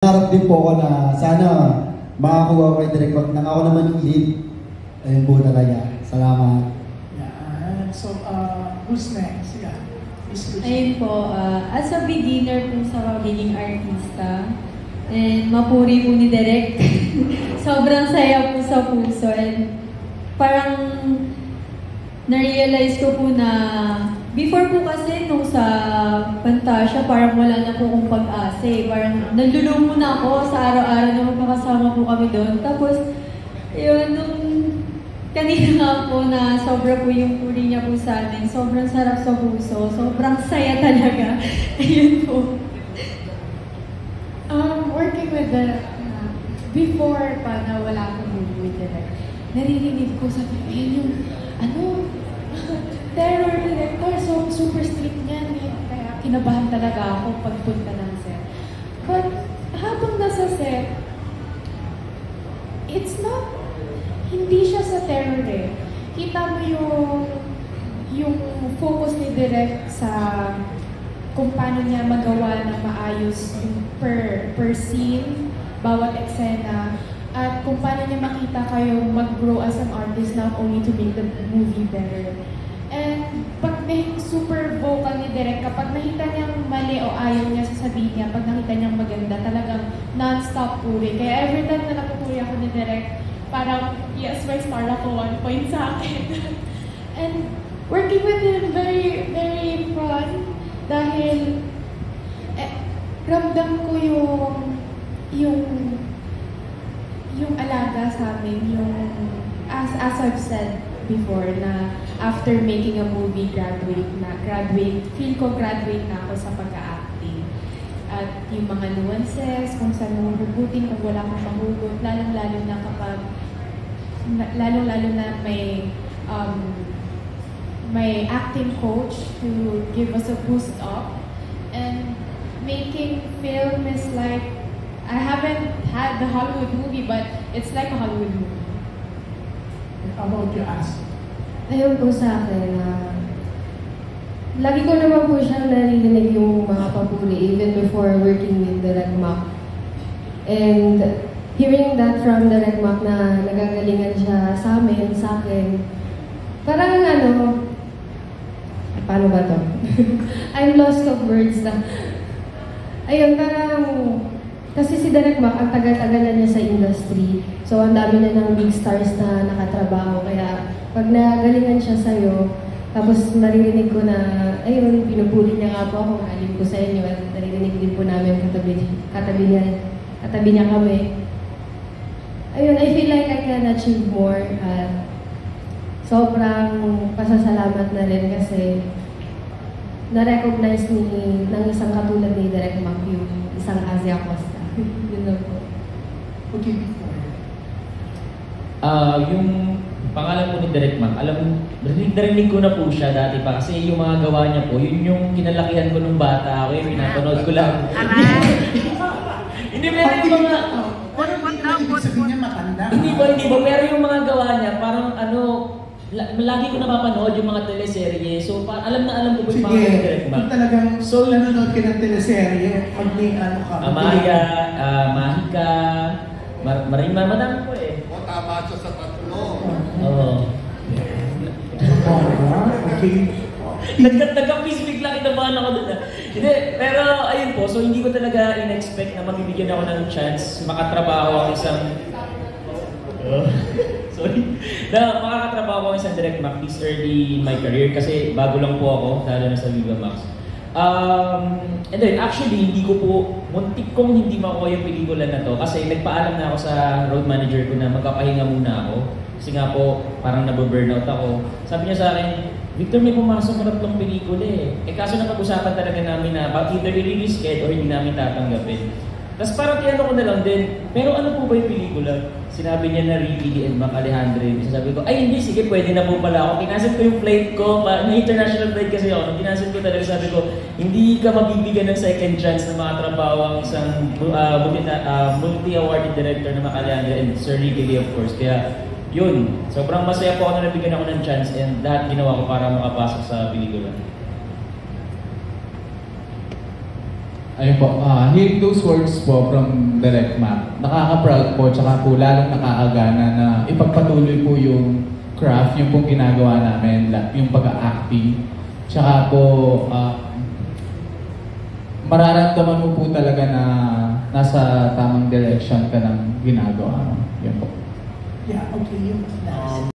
Harap din po ako na sana makakuha ko kay Direk Mac nang ako naman yung lead. Ayun po talaga. Salamat. Yeah. So, who's next? Yeah. Ayun po, as a beginner po sa pagiging artista, and mapuri po ni Direk, sobrang saya po sa puso, and parang na-realize ko po na before po kasi nung sa Pantasya, parang wala na po akong pag-asa eh. Parang nalulumo na ako sa araw-araw na magkakasama po kami doon. Tapos, yun, nung kanina nga po na sobra po yung puri niya po sa amin. Sobrang sarap sa puso. Sobrang saya talaga. Ayun po. Working with the, before pa na wala akong movie with Direk, naririnig ko sa yung, terror director, so super strict niyan. Kaya kinabahan talaga ako pagpunta ng set. But habang nasa set, it's not, hindi siya sa terror eh. Kita mo yung focus ni Direk sa kung paano niya magawa ng maayos yung per scene, bawat eksena, at kung paano niya makita kayo mag-grow as an artist not only to make the movie better. And pag super vocal ni Direk, kapag nakita niyang mali o ayaw niya sasabihin niya, pag nakita niyang maganda, talagang non-stop puri. Kaya every time na napupuri ako ni Direk, parang, yes, may star ako, 1 point sa akin. And working with him, very, very fun. Dahil, ramdam ko yung alaga sa amin, yung, as I've said before, na after making a movie, feel ko graduate na ako sa pag-acting. At yung mga nuances, kung saan mo hugutin, kung wala kang mahugot, lalong-lalo na may acting coach to give us a boost up. And making film is like, I haven't had the Hollywood movie, but it's like a Hollywood movie. How about you, Ask? Ayun po sa akin, lagi ko naman po siyang narinig yung mga papuri even before working with Direk Mac. And hearing that from Direk Mac na nagagalingan siya sa amin, sa akin, parang paano ba to? I'm lost of words na. Ayun, parang, kasi si Direk Mac, ang tagal-tagal na niya sa industry. So, ang dami na ng big stars na nakatrabaho. Kaya, pag nagalingan siya sa'yo, tapos maririnig ko na, ayun, pinupuli niya nga po ako, galing ko sa inyo, at naririnig din po namin katabi niya kami. Ayun, I feel like I can achieve more. At sobrang pasasalamat na rin kasi na-recognize ng isang katulad ni Direk Mac yung isang Asia Costa. Yun lang po. Okay. Yung pangalan po ni Direk Mac, narinig ko na po siya dati pa kasi yung mga gawa niya po, yun yung kinalakihan ko nung bata ako, yung pinapanood ko lang. Hindi meron yung mga... Sabihin niya matanda. Hindi ba, pero yung mga gawa niya, parang lagi ko napapanood yung mga teleserye, so alam ko po yung pangalan ni Direk Mac. Kung talagang nanonood ka ng teleserye, pag may ka. Amaya, Mahika, madami po eh. O, tama siya sa tatlo. Oo. Okay. Nagka-peace bigla kinabahan ako doon. Hindi, pero ayun po, so hindi ko talaga in-expect na mabibigyan ako ng chance makatrabaho ang isang... makakatrabaho ako isang Direk Mac this early in my career kasi bago lang po ako, lalo na sa Viva Max. And then, actually, hindi ko po, muntik kong hindi makuha yung pelikula na to kasi nagpaalam na ako sa road manager ko na magpapahinga muna ako. Kasi nga po, parang nababurnout ako. Sabi niya sa akin, Victor, may pumasok na 3 pelikula eh. Kaso napag-usapan talaga namin na either i-release it or hindi namin tatanggapin. Tapos parang tinanong ko na lang din, pero ano po ba yung pelikula? Sinabi niya na Ricky and Mac Alejandro. Sabi ko, ay hindi, sige, pwede na po pala ako. Kinansel ko yung flight ko, may international flight kasi ako. Nung kinansel ko talaga, sabi ko, hindi ka mabibigyan ng second chance na makatrabaho ang isang multi-awarded director na Mac Alejandro and Sir Ricky Lee, of course. Kaya, yun, sobrang masaya po ako na nabigyan ako ng chance and lahat ginawa ko para makapasok sa pelikula. Ayun po, hearing those words po from Direct Mac, nakaka-proud po, tsaka po lalong nakakagana na ipagpatuloy po yung craft, yung pong ginagawa namin, yung pag-acting. Tsaka po, mararamdaman mo po talaga na nasa tamang direction ka ng ginagawa mo. Yan po. Yeah, okay. Yung last.